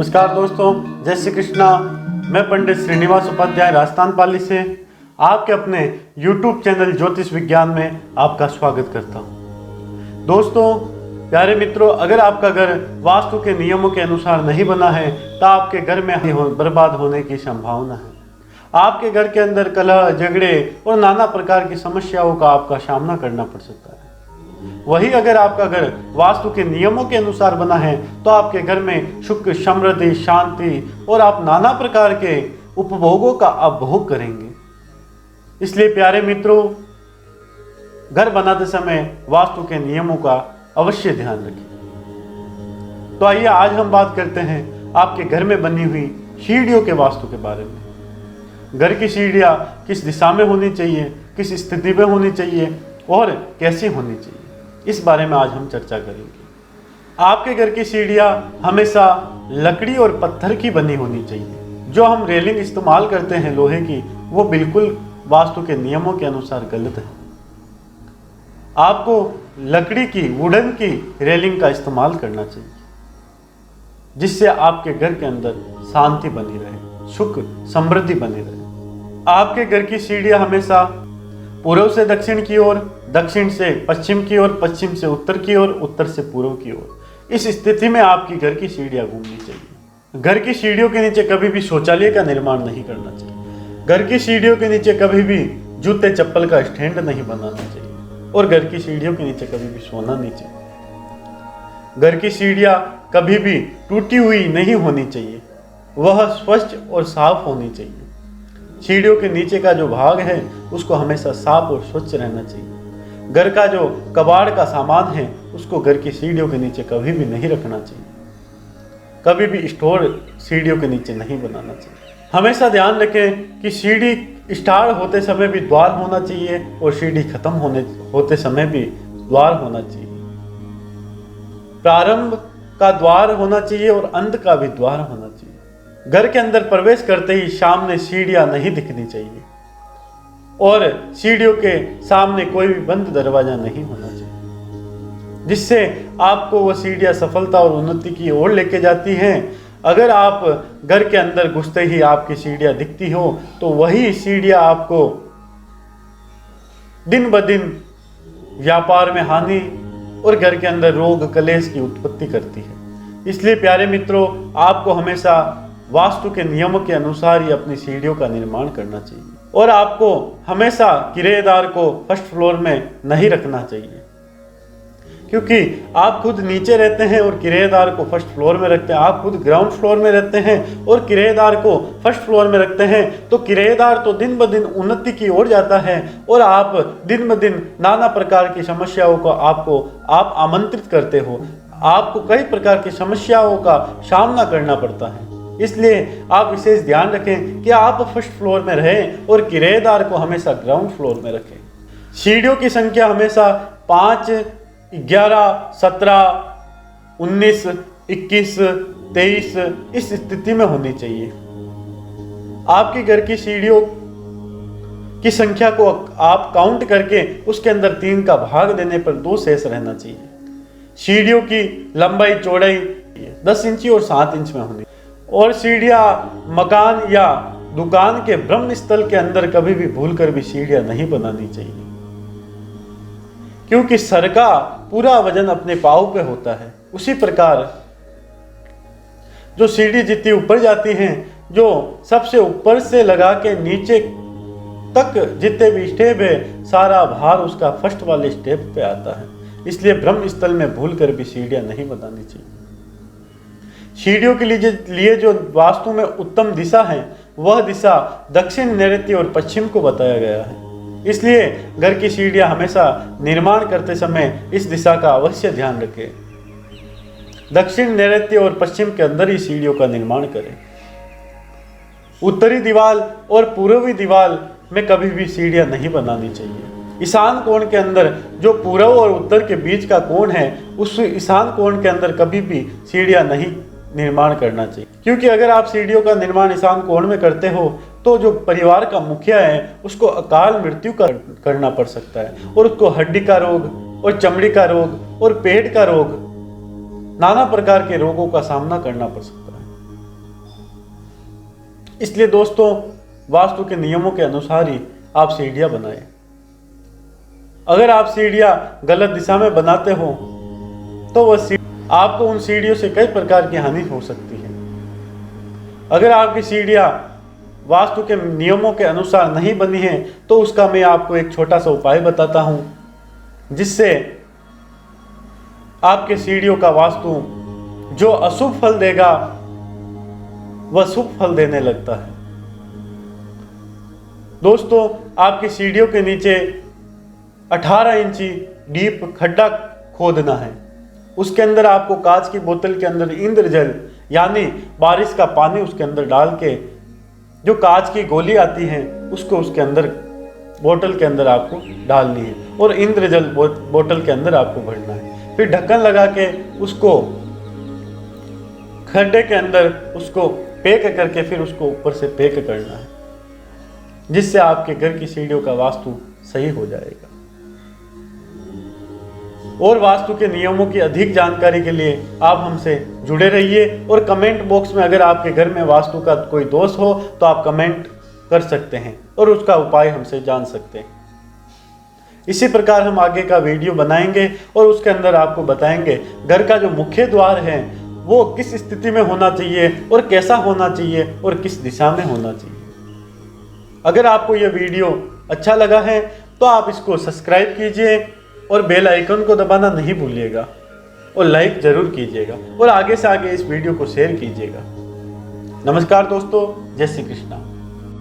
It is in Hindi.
नमस्कार दोस्तों, जय श्री कृष्णा। मैं पंडित श्रीनिवास उपाध्याय राजस्थान पाली से आपके अपने YouTube चैनल ज्योतिष विज्ञान में आपका स्वागत करता हूं। दोस्तों, प्यारे मित्रों, अगर आपका घर वास्तु के नियमों के अनुसार नहीं बना है तो आपके घर में बर्बाद होने की संभावना है। आपके घर के अंदर कलह, झगड़े और नाना प्रकार की समस्याओं का आपका सामना करना पड़ सकता है। वही अगर आपका घर वास्तु के नियमों के अनुसार बना है तो आपके घर में सुख, समृद्धि, शांति और आप नाना प्रकार के उपभोगों का उपभोग करेंगे। इसलिए प्यारे मित्रों, घर बनाते समय वास्तु के नियमों का अवश्य ध्यान रखें। तो आइए आज हम बात करते हैं आपके घर में बनी हुई सीढ़ियों के वास्तु के बारे में। घर की सीढ़ियाँ किस दिशा में होनी चाहिए, किस स्थिति में होनी चाहिए और कैसी होनी चाहिए, इस बारे में आज हम चर्चा करेंगे। आपके घर की सीढ़ियाँ हमेशा लकड़ी और पत्थर की बनी होनी चाहिए। जो हम रेलिंग इस्तेमाल करते हैं लोहे की, वो बिल्कुल वास्तु के नियमों के अनुसार गलत है। आपको लकड़ी की, वुडन की रेलिंग का इस्तेमाल करना चाहिए, जिससे आपके घर के अंदर शांति बनी रहे, सुख समृद्धि बनी रहे। आपके घर की सीढ़ियाँ हमेशा पूर्व से दक्षिण की ओर, दक्षिण से पश्चिम की ओर, पश्चिम से उत्तर की ओर, उत्तर से पूर्व की ओर, इस स्थिति में आपकी घर की सीढ़ियाँ घूमनी चाहिए। घर की सीढ़ियों के नीचे कभी भी शौचालय का निर्माण नहीं करना चाहिए। घर की सीढ़ियों के नीचे कभी भी जूते चप्पल का स्टैंड नहीं बनाना चाहिए और घर की सीढ़ियों के नीचे कभी भी सोना नहीं चाहिए। घर की सीढ़ियाँ कभी भी टूटी हुई नहीं होनी चाहिए, वह स्वच्छ और साफ होनी चाहिए। सीढ़ियों के नीचे का जो भाग है उसको हमेशा साफ और स्वच्छ रहना चाहिए। घर का जो कबाड़ का सामान है उसको घर की सीढ़ियों के नीचे कभी भी नहीं रखना चाहिए। कभी भी स्टोर सीढ़ियों के नीचे नहीं बनाना चाहिए। हमेशा ध्यान रखें कि सीढ़ी स्टार्ट होते समय भी द्वार होना चाहिए और सीढ़ी खत्म होते समय भी द्वार होना चाहिए। प्रारंभ का द्वार होना चाहिए और अंत का भी द्वार होना चाहिए। घर के अंदर प्रवेश करते ही सामने सीढ़ियां नहीं दिखनी चाहिए और सीढ़ियों के सामने कोई भी बंद दरवाजा नहीं होना चाहिए, जिससे आपको वो सीढ़ियां सफलता और उन्नति की ओर लेके जाती हैं। अगर आप घर के अंदर घुसते ही आपकी सीढ़ियां दिखती हो तो वही सीढ़ियां आपको दिन ब दिन व्यापार में हानि और घर के अंदर रोग कलेश की उत्पत्ति करती है। इसलिए प्यारे मित्रों, आपको हमेशा वास्तु के नियमों के अनुसार ही अपनी सीढ़ियों का निर्माण करना चाहिए और आपको हमेशा किराएदार को फर्स्ट फ्लोर में नहीं रखना चाहिए, क्योंकि आप खुद नीचे रहते हैं और किराएदार को फर्स्ट फ्लोर में रखते हैं। आप खुद ग्राउंड फ्लोर में रहते हैं और किराएदार को फर्स्ट फ्लोर में रखते हैं, तो किराएदार तो दिन ब दिन उन्नति की ओर जाता है और आप दिन ब दिन नाना प्रकार की समस्याओं को आप आमंत्रित करते हो। आपको कई प्रकार की समस्याओं का सामना करना पड़ता है। इसलिए आप विशेष ध्यान रखें कि आप फर्स्ट फ्लोर में रहें और किराएदार को हमेशा ग्राउंड फ्लोर में रखें। सीढ़ियों की संख्या हमेशा 5, 11, 17, 19, 21, 23 इस स्थिति में होनी चाहिए। आपके घर की सीढ़ियों की संख्या को आप काउंट करके उसके अंदर 3 का भाग देने पर 2 शेष रहना चाहिए। सीढ़ियों की लंबाई चौड़ाई 10 इंची और 7 इंच में होनी और सीढ़ियाँ मकान या दुकान के ब्रह्म स्थल के अंदर कभी भी भूलकर भी सीढ़ियाँ नहीं बनानी चाहिए, क्योंकि सर का पूरा वजन अपने पाँव पे होता है। उसी प्रकार जो सीढ़ी जितनी ऊपर जाती हैं, जो सबसे ऊपर से लगा के नीचे तक जितने भी स्टेप है, सारा भार उसका फर्स्ट वाले स्टेप पे आता है। इसलिए ब्रह्म स्थल में भूलकर भी सीढ़ियाँ नहीं बनानी चाहिए। सीढ़ियों के लिए जो वास्तु में उत्तम दिशा है, वह दिशा दक्षिण, नैऋत्य और पश्चिम को बताया गया है। इसलिए घर की सीढ़ियां हमेशा निर्माण करते समय इस दिशा का अवश्य ध्यान रखें। दक्षिण, नैऋत्य और पश्चिम के अंदर ही सीढ़ियों का निर्माण करें। उत्तरी दीवार और पूर्वी दीवार में कभी भी सीढ़ियां नहीं बनानी चाहिए। ईशान कोण के अंदर, जो पूर्व और उत्तर के बीच का कोण है, उस ईशान कोण के अंदर कभी भी सीढ़ियां नहीं निर्माण करना चाहिए, क्योंकि अगर आप सीढ़ियों का निर्माण ईशान कोण में करते हो तो जो परिवार का मुखिया है उसको अकाल मृत्यु करना पड़ सकता है और उसको हड्डी का रोग और चमड़ी का रोग और पेट का रोग, नाना प्रकार के रोगों का सामना करना पड़ सकता है। इसलिए दोस्तों वास्तु के नियमों के अनुसार ही आप सीढ़ियां बनाएं। अगर आप सीढ़ियां गलत दिशा में बनाते हो तो वह आपको उन सीढ़ियों से कई प्रकार की हानि हो सकती है। अगर आपकी सीढ़ियां वास्तु के नियमों के अनुसार नहीं बनी है तो उसका मैं आपको एक छोटा सा उपाय बताता हूं, जिससे आपके सीढ़ियों का वास्तु जो अशुभ फल देगा वह शुभ फल देने लगता है। दोस्तों आपकी सीढ़ियों के नीचे 18 इंची डीप खड्डा खोदना है। उसके अंदर आपको कांच की बोतल के अंदर इंद्रजल यानी बारिश का पानी उसके अंदर डाल के जो कांच की गोली आती है उसको उसके अंदर बोतल के अंदर आपको डालनी है और इंद्रजल बोतल के अंदर आपको भरना है। फिर ढक्कन लगा के उसको खड्डे के अंदर उसको पैक करके फिर उसको ऊपर से पैक करना है, जिससे आपके घर की सीढ़ियों का वास्तु सही हो जाएगा। और वास्तु के नियमों की अधिक जानकारी के लिए आप हमसे जुड़े रहिए और कमेंट बॉक्स में अगर आपके घर में वास्तु का कोई दोष हो तो आप कमेंट कर सकते हैं और उसका उपाय हमसे जान सकते हैं। इसी प्रकार हम आगे का वीडियो बनाएंगे और उसके अंदर आपको बताएंगे घर का जो मुख्य द्वार है वो किस स्थिति में होना चाहिए और कैसा होना चाहिए और किस दिशा में होना चाहिए। अगर आपको यह वीडियो अच्छा लगा है तो आप इसको सब्सक्राइब कीजिए और बेल आइकन को दबाना नहीं भूलिएगा और लाइक जरूर कीजिएगा और आगे से आगे इस वीडियो को शेयर कीजिएगा। नमस्कार दोस्तों, जय श्री कृष्णा।